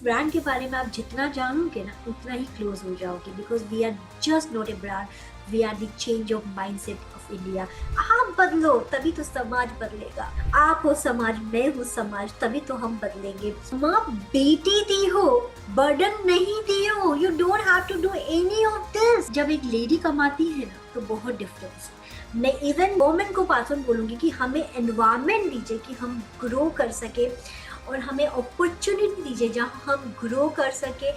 Brand के बारे में आप जितना जानोगे ना उतना ही क्लोज हो जाओगे, because we are just not a brand, we are the change of mindset of India. आप बदलो तभी तो समाज बदलेगा। आप हो समाज, मैं हूँ समाज, तभी तो हम बदलेंगे। माँ बेटी दी हो, बर्डन नहीं दी हो। You don't have to do any of this. जब एक लेडी कमाती है ना तो बहुत डिफरेंस है। मैं इवन गवर्नमेंट को पास ऑन बोलूंगी कि हमें एनवायरनमेंट दीजिए कि हम ग्रो कर सके, और हमें अपॉर्चुनिटी दीजिए जहां हम ग्रो कर सके।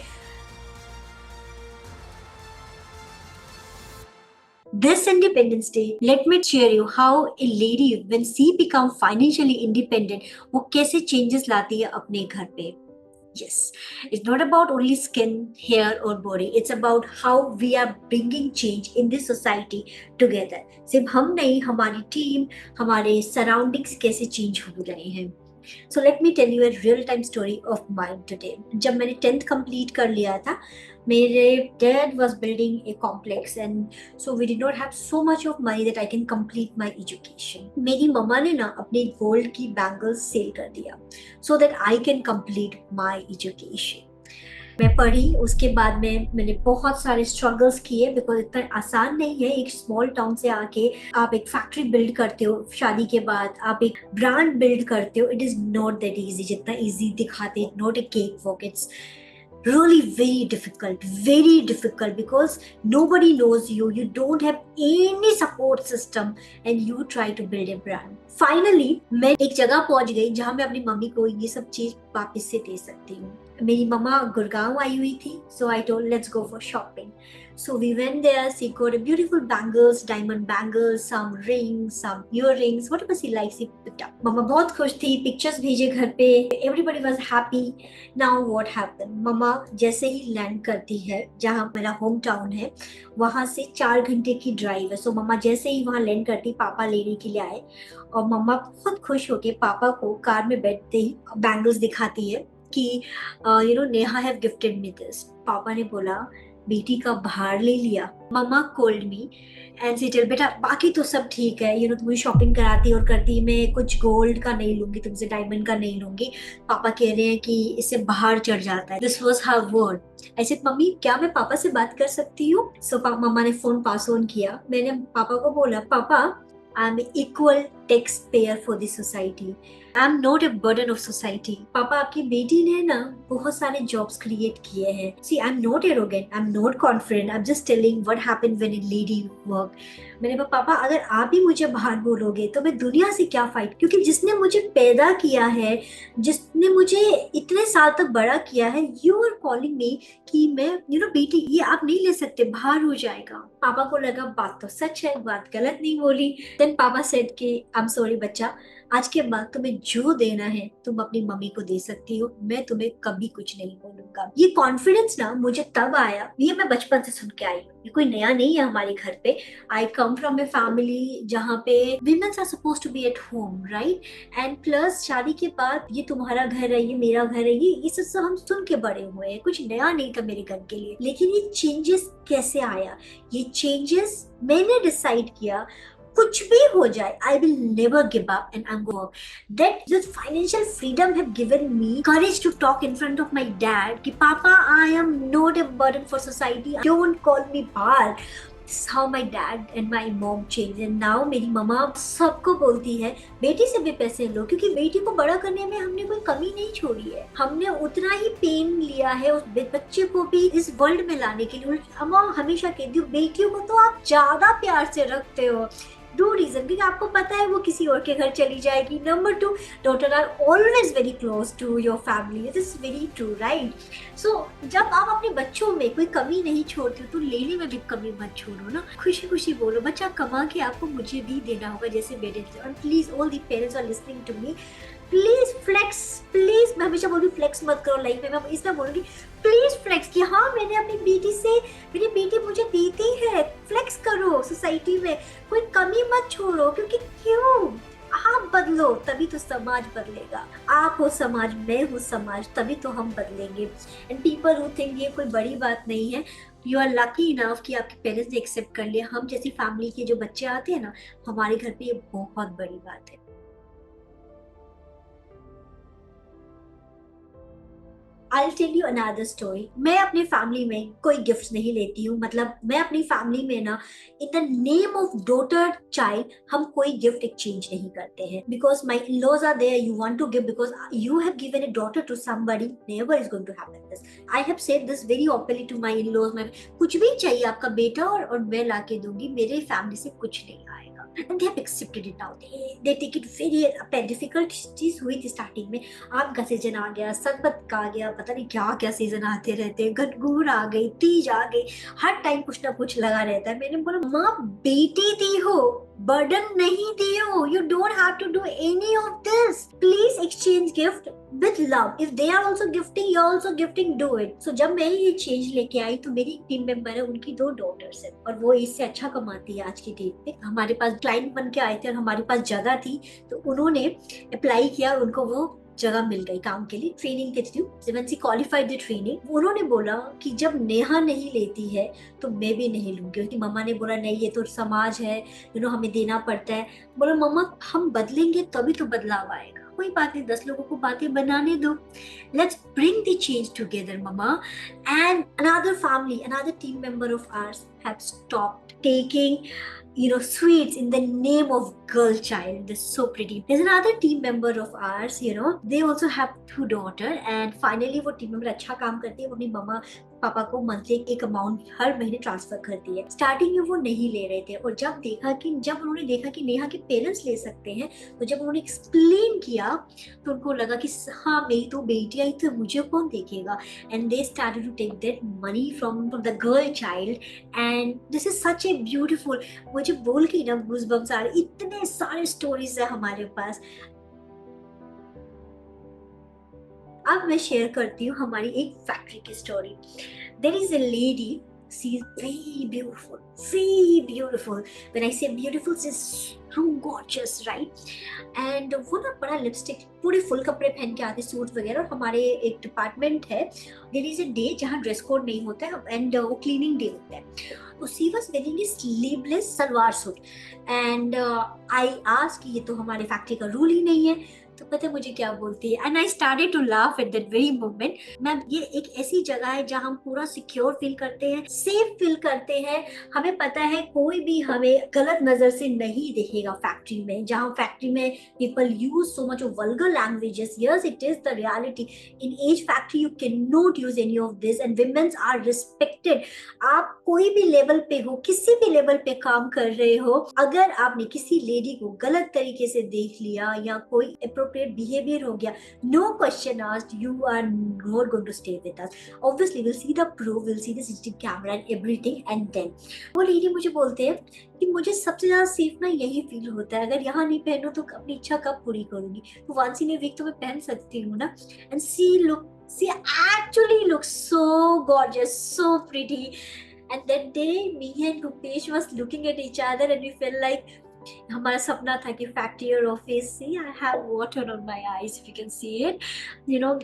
This Independence Day, let me share you how a lady when she become financially independent, वो कैसे changes लाती है अपने घर पे। Yes, it's not about only skin, hair or body. It's about how we are bringing change in this society together. सिर्फ हम नहीं, हमारी टीम, हमारे सराउंडिंग्स कैसे चेंज हो रहे हैं। So let me tell you a real time story of mine today. जब मैंने 10th complete कर लिया था, मेरे dad was building a complex and so we did not have so much of money that I can complete my education. मेरी मम्मा ने ना अपने गोल्ड की बैंगल्स सेल कर दिया so that I can complete my education. मैं पढ़ी, उसके बाद में मैंने बहुत सारे स्ट्रगल्स किए, बिकॉज इतना आसान नहीं है एक स्मॉल टाउन से आके आप एक फैक्ट्री बिल्ड करते हो, शादी के बाद आप एक ब्रांड बिल्ड करते हो। It is not that easy जितना इजी दिखाते, not a cake walk. It's really very difficult because nobody knows you, you don't have any support system and you try to build a brand. Finally मैं एक जगह पहुंच गई जहां मैं अपनी मम्मी को ये सब चीज वापस से दे सकती हूँ। मेरी मम्मा गुड़गांव आई हुई थी, so I told let's go for shopping. So we went there, she got a beautiful bangles, diamond bangles, some rings, some earrings, whatever she likes she picked up. मम्मा बहुत खुश थी, पिक्चर्स भेजे घर पे, everybody was happy. Now what happened? मम्मा जैसे ही land करती है जहाँ मेरा होम टाउन है, वहां से 4 घंटे की ड्राइव है। सो मम्मा जैसे ही वहां लैंड करती, पापा लेने के लिए आए और मम्मा बहुत खुश होके पापा को कार में बैठते ही बैंगल्स दिखाती है कि Neha have gifted me this. पापा ने बोला बेटी का भार ले लिया। मम्मा called me and she tell बेटा बाकी तो सब ठीक है, तुम्हें शॉपिंग कराती और करती, मैं कुछ गोल्ड का नहीं लूंगी तुमसे, डायमंड का नहीं लूंगी। पापा कह रहे हैं कि इससे बाहर चढ़ जाता है। This was her word. ऐसे मम्मी क्या मैं पापा से बात कर सकती हूँ? सो मम्मा ने फोन पास ऑन किया। मैंने पापा को बोला पापा I am equal tax payer for this society, I am not a burden of society. पापा आपकी बेटी ने ना बहुत सारे जॉब्स क्रिएट किए हैं। See I am not arrogant, I am not confident, I am just telling what happened when a lady work. मैंने कहा पापा अगर आप ही मुझे बाहर बोलोगे तो मैं दुनिया से क्या फाइट, क्योंकि जिसने मुझे पैदा किया है, जिसने मुझे इतने साल तक बड़ा किया है, यू आर कॉलिंग मी कि मैं बेटी ये आप नहीं ले सकते, बाहर हो जाएगा। पापा को लगा बात तो सच है, बात गलत नहीं बोली। देन पापा सेड कि आई एम सॉरी बच्चा, आज के बाद तुम्हें जो देना है तुम अपनी मम्मी को दे सकती हो, मैं तुम्हें कभी कुछ नहीं बोलूंगा। ये कॉन्फिडेंस ना मुझे तब आया, ये मैं बचपन से सुन के आई हूँ, ये कोई नया नहीं है हमारे घर पे। आई कम फ्रॉम ए फैमिली जहाँ पे womens are suppose to be at home, right? And plus शादी के बाद ये तुम्हारा घर है, ये मेरा घर है, ये सब हम सुन के बड़े हुए हैं, कुछ नया नहीं था मेरे घर के लिए। लेकिन ये चेंजेस कैसे आया? ये चेंजेस मैंने डिसाइड किया कुछ भी हो जाए, I will never give up and I'm going to work. That this financial freedom have given me courage to talk in front of my dad कि पापा I am not a burden for society, don't call me बाल। This is how my dad and my mom changed and now मेरी मम्मा सबको बोलती है बेटी से भी पैसे लो, क्योंकि बेटी को बड़ा करने में हमने कोई कमी नहीं छोड़ी है, हमने उतना ही पेन लिया है उस बच्चे को भी इस वर्ल्ड में लाने के लिए। अम्मा हमेशा कहती हूँ बेटियों को तो आप ज्यादा प्यार से रखते हो, दो रीजन, क्योंकि आपको पता है वो किसी और के घर चली जाएगी। Number 2, daughter are always very close to your family, it is very true, right? So जब आप अपने बच्चों में कोई कमी नहीं छोड़ते हो तो लेने में भी कमी मत छोड़ो ना, खुशी खुशी बोलो बच्चा कमा के आपको मुझे भी देना होगा जैसे मेरे। और please all the parents are listening to me, please flex, please, मैं हमेशा बोलूँ फ्लेक्स मत करो लाइफ में, मैं इसलिए बोलूंगी प्लीज फ्लेक्स कि हाँ मैंने अपनी बेटी से, मेरी बेटी मुझे देती है, फ्लेक्स करो सोसाइटी में, कोई कमी मत छोड़ो, क्योंकि क्यों आप बदलो तभी तो समाज बदलेगा। आप हो समाज, मैं हूँ समाज, तभी तो हम बदलेंगे। एंड पीपल हु थिंक ये कोई बड़ी बात नहीं है, यू आर लकी इनफ कि आपके पेरेंट्स ने एक्सेप्ट कर लिया। हम जैसी फैमिली के जो बच्चे आते हैं ना हमारे घर पे, ये बहुत बड़ी बात है। I'll tell you another story. मैं अपनी फैमिली में कोई गिफ्ट नहीं लेती हूँ, मतलब मैं अपनी फैमिली में ना in the name of daughter child हम कोई गिफ्ट एक्सचेंज नहीं करते हैं, because my in laws are there, you want to give because you have given a daughter to somebody, never is going to happen this. I have said this very openly to my in laws. मैं कुछ भी चाहिए आपका बेटा और मैं लाके दूंगी, मेरे फैमिली से कुछ नहीं आएगा. And they have accepted it now. They take it very difficult चीज हुई थी स्टार्टिंग में. आम का सीजन आ गया, सरबत का आ गया, पता नहीं क्या क्या सीजन आते रहते हैं, गनगूर आ गई, तीज आ गई, हर टाइम कुछ ना कुछ लगा रहता है. मैंने बोला माँ बेटी दी हो, बर्डन नहीं दी हो, you don't have to do any of this. Please exchange gift with love. If they are also gifting, you are also gifting, do it. So जब मैं ये चेंज लेके आई तो मेरी एक टीम मेंबर है, उनकी 2 डॉटर्स है और वो इससे अच्छा कमाती है आज की डेट पे. हमारे पास क्लाइंट बन के आए थे और हमारे पास जगह थी, तो उन्होंने अप्लाई किया, उनको वो जगह मिल गई काम के लिए ट्रेनिंग के थ्रू. जब सी क्वालिफाइड द ट्रेनिंग, उन्होंने बोला कि जब नेहा नहीं लेती है तो मैं भी नहीं लूंगी, क्योंकि मम्मा ने बोला नहीं ये तो समाज है, हमें देना पड़ता है. बोला मम्मा हम बदलेंगे तभी तो बदलाव आएगा. कोई बात नहीं, 10 लोगों को बातें बनाने दो. Let's bring the change together mamma. And another family, another team member of ours have stopped taking sweets in the name of girl child. They're so pretty. There's another team member of ours, they also have 2 daughter, and finally वो team member अच्छा काम करती है. वो अपनी मम्मा पापा को monthly एक अमाउंट हर महीने ट्रांसफर करती है. स्टार्टिंग में वो नहीं ले रहे थे, और जब उन्होंने देखा कि नेहा के पेरेंट्स ले सकते हैं, तो जब उन्होंने एक्सप्लेन किया तो उनको लगा कि हाँ मेरी तो बेटी आई तो मुझे कौन देखेगा. And they started to take that money from the girl child. And this is such a beautiful. मुझे बोल के ना गूज़बम्स आ रहे, इतने सारे स्टोरीज है हमारे पास. अब मैं शेयर करती हूँ हमारी एक फैक्ट्री की story. There is a lady, she is very beautiful, very beautiful. When I say beautiful, she is so gorgeous, right. And वो ना बड़ा लिपस्टिक, पूरे फुल कपड़े पहन के आते, सूट वगैरह. और हमारे एक डिपार्टमेंट है, देयर इज अ डे जहाँ ड्रेस कोड नहीं होता है, एंड वो क्लीनिंग डे होता है. तो she was wearing A sleeveless salwar suit. And I asked, ये तो हमारे फैक्ट्री का रूल ही नहीं है. तो पता है मुझे क्या बोलती है, and I started to laugh at that very moment. Ma'am ये एक ऐसी जगह है जहाँ हम पूरा सिक्योर फील करते हैं, सेफ फील करते हैं. हमें पता है कोई भी हमें गलत नजर से नहीं देखेगा फैक्ट्री में, जहाँ फैक्ट्री में people use so much of vulgar languages. Yes it is the reality. In as factory you can not use any of this, and womens are respected. आप कोई भी लेवल पे हो, किसी भी लेवल पे काम कर रहे हो, अगर आपने किसी लेडी को गलत तरीके से देख लिया या कोई appropriate behavior हो गया, no question asked, you are not going to stay with us. Obviously we'll see the proof, we'll see the CCTV camera and everything, and then वो लेडी मुझे बोलते हैं कि मुझे सबसे ज्यादा सेफ ना यही फील होता है, अगर यहाँ नहीं पहनूं तो अपनी इच्छा कब पूरी करूंगी. तो वंस इन ए वीक तो मैं पहन सकती हूँ ना. And she actually looks so gorgeous, so pretty. And that day me and Rupesh was looking at each other and we felt like हमारा सपना था कि फैक्ट्री और office, see I have water on my eyes if you can see it.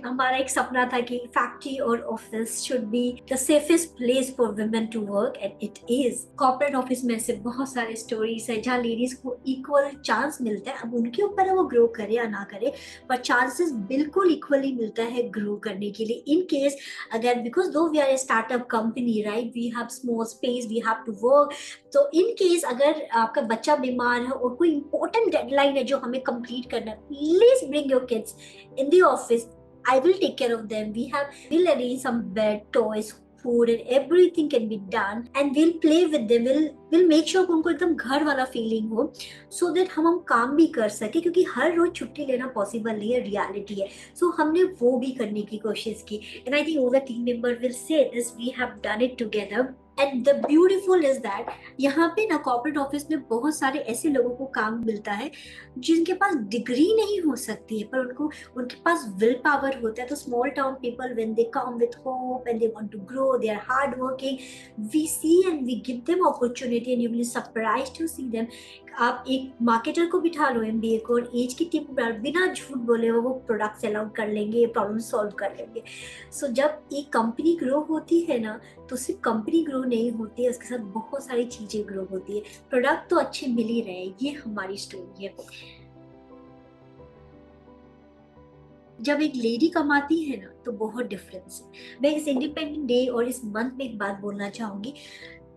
हमारा एक सपना था कि फैक्ट्री और office should be the safest place for women to work, and it is. Corporate office में से बहुत सारे स्टोरीज है जहाँ लेडीज को इक्वल चांस मिलता है. अब उनके ऊपर है वो ग्रो करे या ना करे, पर चांसेस बिल्कुल इक्वली मिलता है ग्रो करने के लिए. इन केस अगर, because though we are a startup company, right, we have small space, we have to work. तो इन केस अगर आपका बच्चा बीमार है और कोई इंपॉर्टेंट डेडलाइन है जो हमें कंप्लीट करना है, please bring your kids in the office. I will take care of them. We'll arrange some bed, toys, food, and everything can be done. And we'll play with them. We'll make sure कि उनको एकदम घर वाला feeling हो, so that हम काम भी कर सके, क्योंकि हर रोज छुट्टी लेना पॉसिबल नहीं है, रियलिटी है. So हमने वो भी करने की कोशिश की. And I think all the team member will say this, we have done it together. And the beautiful is that यहाँ पे ना कॉर्पोरेट ऑफिस में बहुत सारे ऐसे लोगों को काम मिलता है जिनके पास डिग्री नहीं हो सकती है, पर उनके पास विल पावर होता है. तो small town people when they come with hope and they want to grow, they are hard working, we see and we give them opportunity and you will be surprised to see them. आप एक marketer को बिठा लो, MBA को, और as की team बिना झूठ बोले वो प्रोडक्ट सेल आउट कर लेंगे, प्रॉब्लम सॉल्व कर लेंगे. सो जब एक कंपनी ग्रो होती है ना, तो सिर्फ कंपनी ग्रो नहीं होती है, उसके साथ बहुत सारी चीजें ग्रो होती है. प्रोडक्ट तो अच्छे मिल ही रहे हैं, ये हमारी स्टोरी है. जब एक लेडी कमाती है ना तो बहुत डिफरेंस है। मैं इस इंडिपेंडेंट डे और इस मंथ में एक बात बोलना चाहूंगी,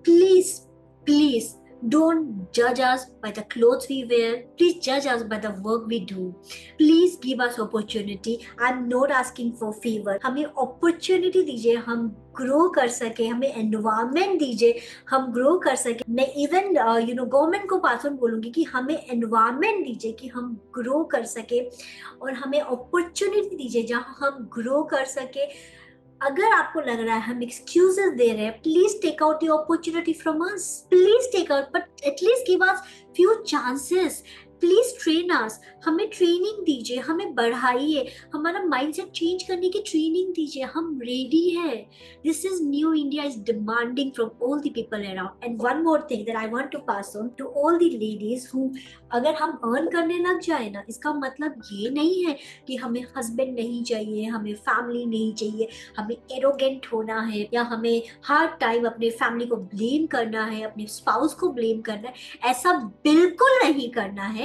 please please don't judge us by the clothes we wear, please judge us by the work we do, please give us opportunity. I'm not asking for favor, हमें opportunity दीजिए, हम ग्रो कर सके, हमें एनवायरमेंट दीजिए, हम ग्रो कर सके। मैं इवन गवर्नमेंट को पास ऑन बोलूंगी कि हमें एनवायरमेंट दीजिए कि हम ग्रो कर सके, और हमें अपॉर्चुनिटी दीजिए जहां हम ग्रो कर सके। अगर आपको लग रहा है हम एक्सक्यूजेस दे रहे हैं, please take out the opportunity from us, please take out, but at least give us few chances, please train us, हमें ट्रेनिंग दीजिए, हमें बढ़ाइए, हमारा माइंडसेट चेंज करने की ट्रेनिंग दीजिए, हम रेडी है। This is new India is demanding from all the people around. And one more thing that I want to pass on to all the ladies who, अगर हम अर्न करने लग जाए ना, इसका मतलब ये नहीं है कि हमें हस्बैंड नहीं चाहिए, हमें फैमिली नहीं चाहिए, हमें एरोगेंट होना है, या हमें हर टाइम अपने फैमिली को ब्लेम करना है, अपने स्पाउस को ब्लेम करना है। ऐसा बिल्कुल नहीं करना है।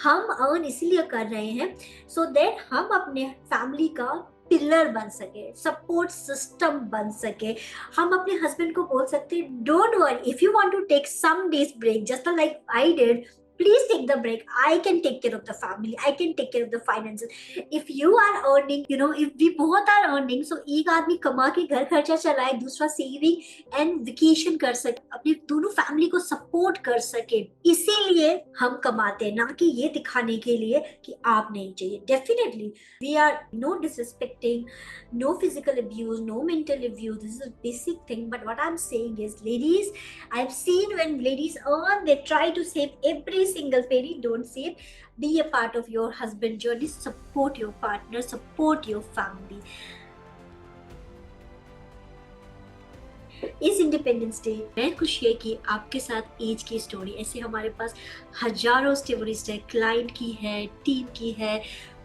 हम अर्न इसीलिए कर रहे हैं सो दैट हम अपने फैमिली का पिलर बन सके, सपोर्ट सिस्टम बन सके। हम अपने हस्बैंड को बोल सकते हैं, don't worry, if you want to take some days break just like I did, please take the break, I can take care of the family, I can take care of the finances. If you are earning, if we both are earning, so एक आदमी कमा के घर खर्चा चलाए, दूसरा saving and vacation कर सके, अपने दोनों फैमिली को सपोर्ट कर सके, इसीलिए हम कमाते हैं, ना कि ये दिखाने के लिए कि आप नहीं चाहिए। Definitely we are no disrespecting, no physical abuse, no mental abuse, this is a basic thing, but what I'm saying is, ladies, I've seen when ladies earn, they try to save every single penny. Don't save, be a part of your husband journey, support your partner, support your family. इस independence day मैं खुशी है कि आपके साथ as की story, ऐसे हमारे पास हजारों स्टोरीज है, क्लाइंट की है, टीम की है,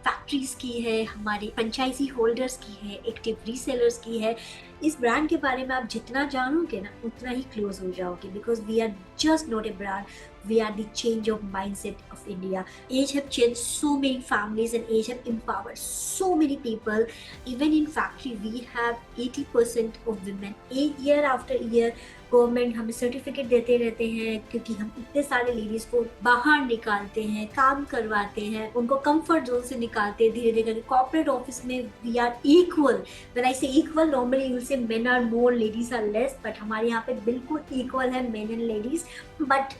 फैक्ट्रीज की है, हमारे फ्रेंचाइजी होल्डर्स की है, एक्टिव रीसेलर्स की है। इस ब्रांड के बारे में आप जितना जानोगे ना उतना ही क्लोज हो जाओगे, because we are just not a brand, we are the change of mindset of India. Age have changed so many families and age have empowered so many people. Even in factory we have 80% of women. Year after year government हमें certificate देते रहते हैं, क्योंकि हम इतने सारे ladies को बाहर निकालते हैं, काम करवाते हैं, उनको कंफर्ट जोन से निकालते हैं धीरे धीरे करके। कॉर्पोरेट ऑफिस में we are equal, when I say equal, normally you say men are more, ladies are less, but हमारे यहाँ पे बिल्कुल इक्वल है मेन एंड लेडीज। बट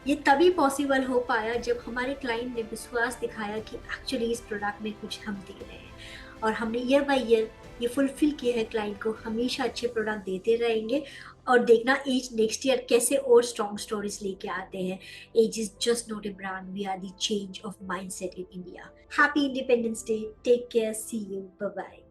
ये तभी पॉसिबल हो पाया जब हमारे क्लाइंट ने विश्वास दिखाया कि एक्चुअली इस प्रोडक्ट में कुछ हम दे रहे हैं, और हमने ईयर बाय ईयर ये फुलफिल किया है। क्लाइंट को हमेशा अच्छे प्रोडक्ट देते रहेंगे, और देखना एज नेक्स्ट ईयर कैसे और स्ट्रॉन्ग स्टोरीज लेके आते हैं। As is just not a brand, we are the change of mindset in India. Happy independence day, take care, see you, bye bye.